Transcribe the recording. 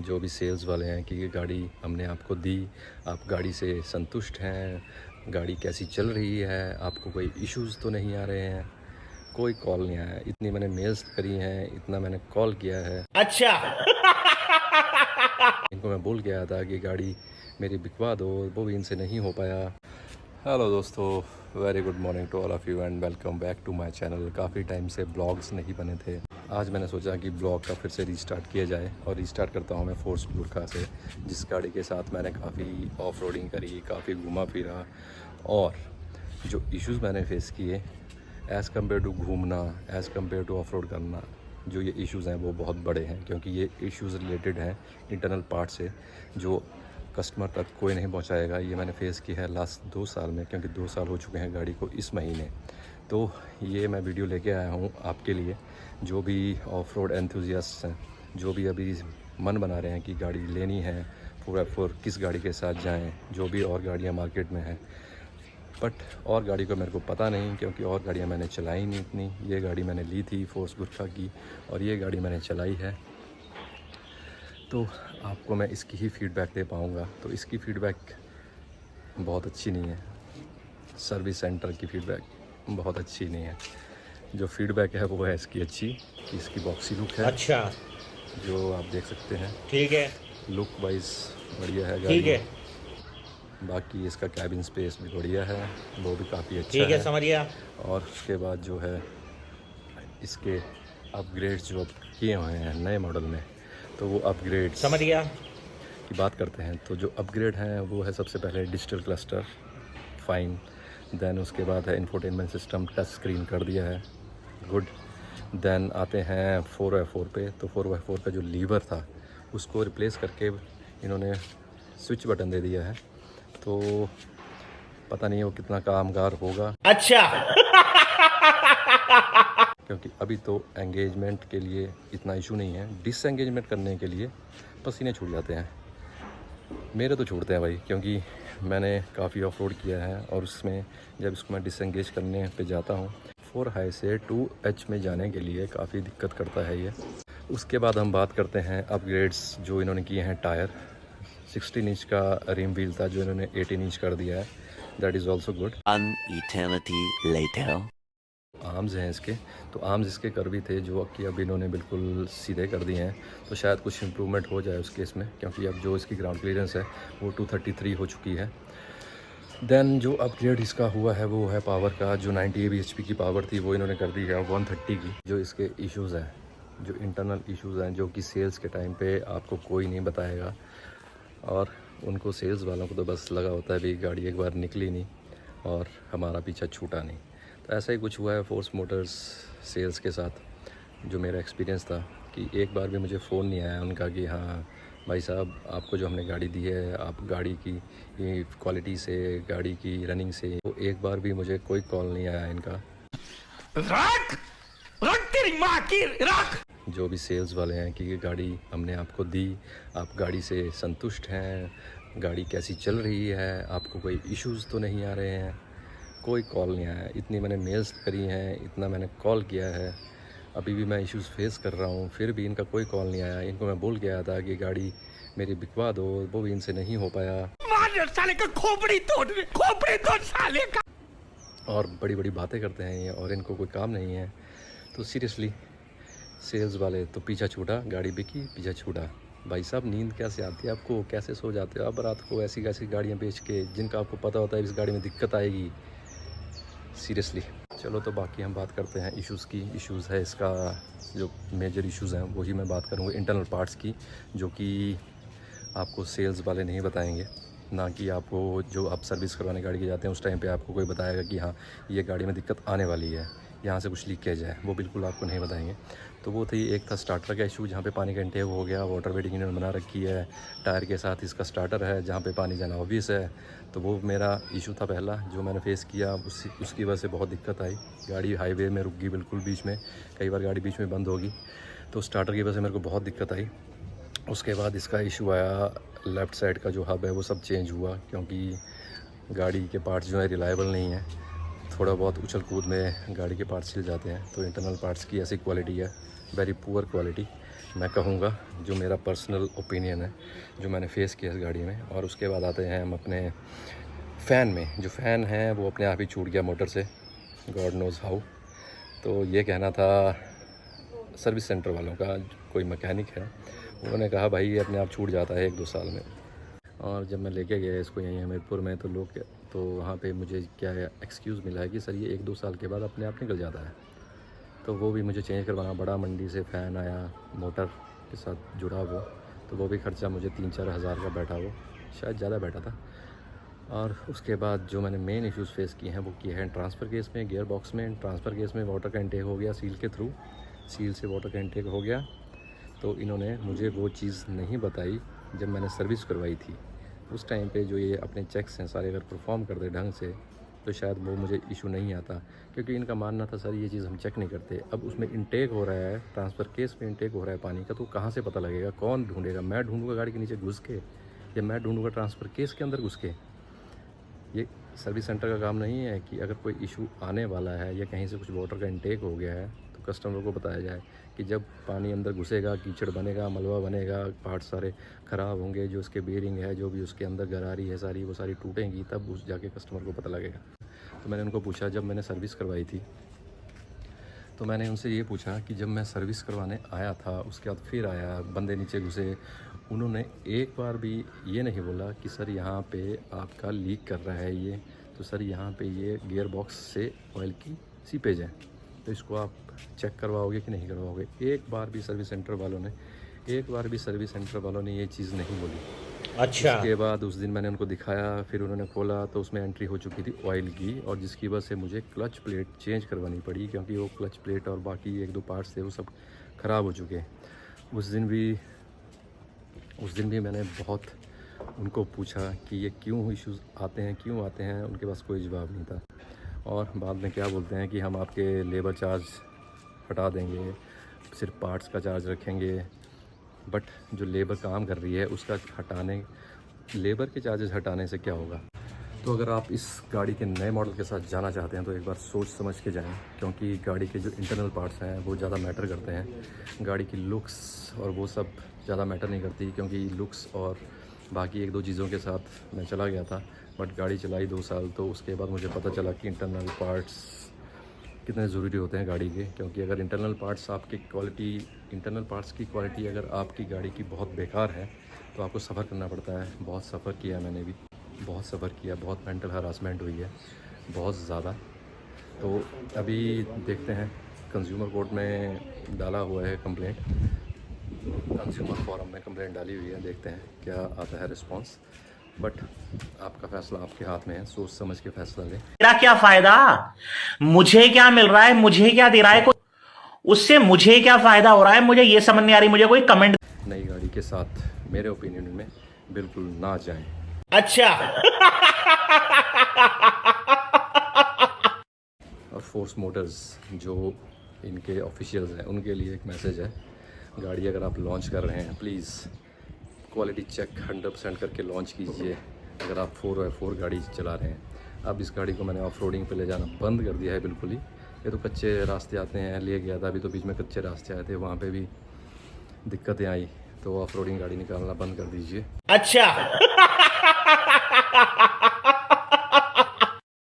जो भी सेल्स वाले हैं कि ये गाड़ी हमने आपको दी, आप गाड़ी से संतुष्ट हैं, गाड़ी कैसी चल रही है, आपको कोई इश्यूज़ तो नहीं आ रहे हैं। कोई कॉल नहीं आया। इतनी मैंने मेल्स करी हैं, इतना मैंने कॉल किया है। अच्छा। इनको मैं बोल के आया था कि गाड़ी मेरी बिकवा दो, वो भी इनसे नहीं हो पाया। हेलो दोस्तों, very good morning to all of you and welcome back to my channel. काफ़ी टाइम से ब्लॉग्स नहीं बने थे। आज मैंने सोचा कि ब्लॉग का फिर से रीस्टार्ट किया जाए और रीस्टार्ट करता हूँ मैं फोर्स गुरखा से, जिस गाड़ी के साथ मैंने काफ़ी ऑफ रोडिंग करी, काफ़ी घूमा फिरा और जो इश्यूज़ मैंने फेस किए एज़ कम्पेयर टू घूमना, as compare two of road करना, जो ये इश्यूज़ हैं वो बहुत बड़े हैं, क्योंकि ये इश्यूज़ रिलेटेड हैं इंटरनल पार्ट से जो कस्टमर तक कोई नहीं पहुंचाएगा। ये मैंने फेस किया है लास्ट 2 साल में, क्योंकि 2 साल हो चुके हैं गाड़ी को इस महीने। तो ये मैं वीडियो लेके आया हूँ आपके लिए, जो भी ऑफ रोड एंथुजियास्ट हैं, जो भी अभी मन बना रहे हैं कि गाड़ी लेनी है, पूरा फोर किस गाड़ी के साथ जाएं, जो भी और गाड़ियाँ मार्केट में हैं। बट और गाड़ी को मेरे को पता नहीं, क्योंकि और गाड़ियाँ मैंने चलाई नहीं इतनी। ये गाड़ी मैंने ली थी फोर्स गुरखा की और ये गाड़ी मैंने चलाई है, तो आपको मैं इसकी ही फ़ीडबैक दे पाऊँगा। तो इसकी फ़ीडबैक बहुत अच्छी नहीं है, सर्विस सेंटर की फ़ीडबैक बहुत अच्छी नहीं है। जो फ़ीडबैक है वो है इसकी अच्छी, कि इसकी बॉक्सी लुक है, अच्छा, जो आप देख सकते हैं। ठीक है, लुक वाइज बढ़िया है ठीक गाड़ी। है, बाकी इसका कैबिन स्पेस भी बढ़िया है, वो भी काफ़ी अच्छा ठीक है, है। समझ गया। और उसके बाद जो है इसके अपग्रेड्स जो अब किए हुए हैं नए मॉडल में, तो वो अपग्रेड्स समझ गया। की बात करते हैं। तो जो अपग्रेड हैं वो है सबसे पहले डिजिटल क्लस्टर, फाइन। देन उसके बाद है इंफोटेनमेंट सिस्टम, टच स्क्रीन कर दिया है, गुड। देन आते हैं 4x4 पे। तो 4x4 का जो लीवर था उसको रिप्लेस करके इन्होंने स्विच बटन दे दिया है। तो पता नहीं वो कितना कामगार होगा, अच्छा। क्योंकि अभी तो एंगेजमेंट के लिए इतना इशू नहीं है, डिसएंगेजमेंट करने के लिए पसीने छूट जाते हैं। मेरे तो छूटते हैं भाई, क्योंकि मैंने काफ़ी ऑफ रोड किया है और उसमें जब इसको मैं डिसएंगेज करने पे जाता हूँ 4 हाई से 2H में जाने के लिए काफ़ी दिक्कत करता है ये। उसके बाद हम बात करते हैं अपग्रेड्स जो इन्होंने किए हैं। टायर 16 इंच का रिम व्हील था जो इन्होंने 18 इंच कर दिया है, that is also good. An eternity later. Arms हैं इसके, तो आर्म्स इसके कर्वी थे जो कि अब इन्होंने बिल्कुल सीधे कर दिए हैं। तो शायद कुछ इम्प्रूवमेंट हो जाए उस केस में, क्योंकि अब जो इसकी ग्राउंड क्लियरेंस है वो 233 हो चुकी है। देन जो अपग्रेड इसका हुआ है वो है पावर का, जो 90 bhp की पावर थी वो इन्होंने कर दी है 130 की। जो इसके इश्यूज़ हैं, जो इंटरनल इश्यूज़ हैं, जो कि सेल्स के टाइम पे आपको कोई नहीं बताएगा, और उनको सेल्स वालों को तो बस लगा होता है भी गाड़ी एक बार निकली नहीं और हमारा पीछा छूटा नहीं। तो ऐसा ही कुछ हुआ है फोर्स मोटर्स सेल्स के साथ। जो मेरा एक्सपीरियंस था कि एक बार भी मुझे फ़ोन नहीं आया उनका कि हाँ भाई साहब आपको जो हमने गाड़ी दी है, आप गाड़ी की क्वालिटी से, गाड़ी की रनिंग से, तो एक बार भी मुझे कोई कॉल नहीं आया इनका। रख रख तेरी माँ की रख। जो भी सेल्स वाले हैं कि ये गाड़ी हमने आपको दी, आप गाड़ी से संतुष्ट हैं, गाड़ी कैसी चल रही है, आपको कोई इश्यूज़ तो नहीं आ रहे हैं। कोई कॉल नहीं आया। इतनी मैंने मेल्स करी हैं, इतना मैंने कॉल किया है, अभी भी मैं इश्यूज़ फेस कर रहा हूँ, फिर भी इनका कोई कॉल नहीं आया। इनको मैं बोल के आया था कि गाड़ी मेरी बिकवा दो, वो भी इनसे नहीं हो पाया। मार साले का खोपड़ी तोड़ साले का। और बड़ी बड़ी बातें करते हैं ये, और इनको कोई काम नहीं है। तो सीरियसली सेल्स वाले तो पीछा छूटा, गाड़ी बिकी, पीछा छूटा। भाई साहब नींद कैसे आती है आपको, कैसे सो जाते हो आप रात को ऐसी कैसी गाड़ियाँ बेच के, जिनका आपको पता होता है इस गाड़ी में दिक्कत आएगी। सीरियसली। चलो तो बाकी हम बात करते हैं इश्यूज़ की। इश्यूज़ है इसका, जो मेजर इश्यूज़ हैं वही मैं बात करूँगा इंटरनल पार्ट्स की, जो कि आपको सेल्स वाले नहीं बताएंगे। ना कि आपको जो आप सर्विस करवाने गाड़ी के जाते हैं उस टाइम पे आपको कोई बताएगा कि हाँ ये गाड़ी में दिक्कत आने वाली है, यहाँ से कुछ लीकेज है, वो बिल्कुल आपको नहीं बताएंगे। तो वो थी, एक था स्टार्टर का इशू जहाँ पे पानी का इंटेक हो गया, वाटर वेटिंग इन्होंने बना रखी है, टायर के साथ इसका स्टार्टर है जहाँ पे पानी जाना ऑब्वियस है। तो वो मेरा इशू था पहला जो मैंने फेस किया, उसकी वजह से बहुत दिक्कत आई। गाड़ी हाईवे में रुक गई बिल्कुल बीच में, कई बार गाड़ी बीच में बंद होगी, तो स्टार्टर की वजह से मेरे को बहुत दिक्कत आई। उसके बाद इसका इशू आया, लेफ़्ट साइड का जो हब है वो सब चेंज हुआ, क्योंकि गाड़ी के पार्ट्स जो है रिलायबल नहीं है, थोड़ा बहुत उछल कूद में गाड़ी के पार्ट्स छिल जाते हैं। तो इंटरनल पार्ट्स की ऐसी क्वालिटी है, वेरी पुअर क्वालिटी। मैं कहूँगा जो मेरा पर्सनल ओपिनियन है, जो मैंने फेस किया इस गाड़ी में। और उसके बाद आते हैं हम अपने फ़ैन में। जो फ़ैन है वो अपने आप ही छूट गया मोटर से, गॉड नोज़ हाउ। तो ये कहना था सर्विस सेंटर वालों का, कोई मैकेनिक है, उन्होंने कहा भाई ये अपने आप छूट जाता है 1-2 साल में। और जब मैं लेके गया इसको यहीं हमीरपुर में, तो वहाँ पे मुझे क्या एक्सक्यूज़ मिला है कि सर ये 1-2 साल के बाद अपने आप निकल जाता है। तो वो भी मुझे चेंज करवाना पड़ा। मंडी से फ़ैन आया मोटर के साथ जुड़ा वो, तो वो भी ख़र्चा मुझे 3-4 हज़ार का बैठा, वो शायद ज़्यादा बैठा था। और उसके बाद जो मैंने मेन इश्यूज़ फेस किए हैं वो किए हैं ट्रांसफ़र केस में, गियर बॉक्स में। ट्रांसफ़र केस में वाटर का इंटेक हो गया सील के थ्रू, सील से वाटर का इंटेक हो गया। तो इन्होंने मुझे वो चीज़ नहीं बताई जब मैंने सर्विस करवाई थी। उस टाइम पे जो ये अपने चेक्स हैं सारे अगर परफॉर्म कर दे ढंग से तो शायद वो मुझे इशू नहीं आता, क्योंकि इनका मानना था सर ये चीज़ हम चेक नहीं करते। अब उसमें इंटेक हो रहा है, ट्रांसफ़र केस में इंटेक हो रहा है पानी का, तो कहाँ से पता लगेगा? कौन ढूंढेगा? मैं ढूंढूंगा गाड़ी के नीचे घुस के, या मैं ढूंढूंगा ट्रांसफ़र केस के अंदर घुस के? ये सर्विस सेंटर का काम नहीं है कि अगर कोई इशू आने वाला है या कहीं से कुछ वाटर का इंटेक हो गया है तो कस्टमर को बताया जाए कि जब पानी अंदर घुसेगा कीचड़ बनेगा, मलबा बनेगा, पार्ट सारे ख़राब होंगे, जो उसके बेरिंग है, जो भी उसके अंदर गरारी है सारी, वो सारी टूटेंगी, तब उस जाके कस्टमर को पता लगेगा। तो मैंने उनको पूछा, जब मैंने सर्विस करवाई थी तो मैंने उनसे ये पूछा कि जब मैं सर्विस करवाने आया था उसके बाद फिर आया, बंदे नीचे घुसे, उन्होंने एक बार भी ये नहीं बोला कि सर यहाँ पे आपका लीक कर रहा है ये, तो सर यहाँ पे ये गियर बॉक्स से ऑयल की सीपेज है, तो इसको आप चेक करवाओगे कि नहीं करवाओगे? एक बार भी सर्विस सेंटर वालों ने ये चीज़ नहीं बोली। अच्छा। उसके बाद उस दिन मैंने उनको दिखाया, फिर उन्होंने खोला तो उसमें एंट्री हो चुकी थी ऑयल की, और जिसकी वजह से मुझे क्लच प्लेट चेंज करवानी पड़ी, क्योंकि वो क्लच प्लेट और बाकी 1-2 पार्ट्स थे वो सब ख़राब हो चुके। उस दिन भी मैंने बहुत उनको पूछा कि ये क्यों इश्यूज़ आते हैं, उनके पास कोई जवाब नहीं था। और बाद में क्या बोलते हैं कि हम आपके लेबर चार्ज हटा देंगे, सिर्फ पार्ट्स का चार्ज रखेंगे। बट जो लेबर काम कर रही है उसका लेबर के चार्जेस हटाने से क्या होगा? तो अगर आप इस गाड़ी के नए मॉडल के साथ जाना चाहते हैं तो एक बार सोच समझ के जाएं, क्योंकि गाड़ी के जो इंटरनल पार्ट्स हैं वो ज़्यादा मैटर करते हैं। गाड़ी की लुक्स और वो सब ज़्यादा मैटर नहीं करती, क्योंकि लुक्स और बाकी 1-2 चीज़ों के साथ मैं चला गया था, बट गाड़ी चलाई 2 साल, तो उसके बाद मुझे पता चला कि इंटरनल पार्ट्स कितने ज़रूरी होते हैं गाड़ी के। क्योंकि अगर इंटरनल पार्ट्स की क्वालिटी अगर आपकी गाड़ी की बहुत बेकार है तो आपको सफ़र करना पड़ता है। बहुत सफ़र किया, मैंने भी बहुत सफ़र किया, बहुत मेंटल हरासमेंट हुई है, बहुत ज़्यादा। तो अभी देखते हैं, कंज्यूमर कोर्ट में डाला हुआ है कंप्लेंट, कंज्यूमर फोरम में कंप्लेंट डाली हुई है, देखते हैं क्या आता है रिस्पॉन्स। बट आपका फैसला आपके हाथ में है, सोच समझ के फैसला लें। मेरा क्या फायदा? मुझे क्या मिल रहा है? मुझे क्या दे रहा है? उससे मुझे क्या फायदा हो रहा है? मुझे ये समझ नहीं आ रही। मुझे कोई कमेंट। नई गाड़ी के साथ मेरे ओपिनियन में बिल्कुल ना जाएं। अच्छा। और फोर्स मोटर्स जो इनके ऑफिशियल्स हैं उनके लिए एक मैसेज है, गाड़ी अगर आप लॉन्च कर रहे हैं प्लीज़ क्वालिटी चेक 100% करके लॉन्च कीजिए। अगर आप 4x4 गाड़ी चला रहे हैं, अब इस गाड़ी को मैंने ऑफ रोडिंग पर ले जाना बंद कर दिया है बिल्कुल ही। ये तो कच्चे रास्ते आते हैं, ले गया था अभी, तो बीच में कच्चे रास्ते आए थे, वहाँ पे भी दिक्कतें आई, तो ऑफ रोडिंग गाड़ी निकालना बंद कर दीजिए। अच्छा।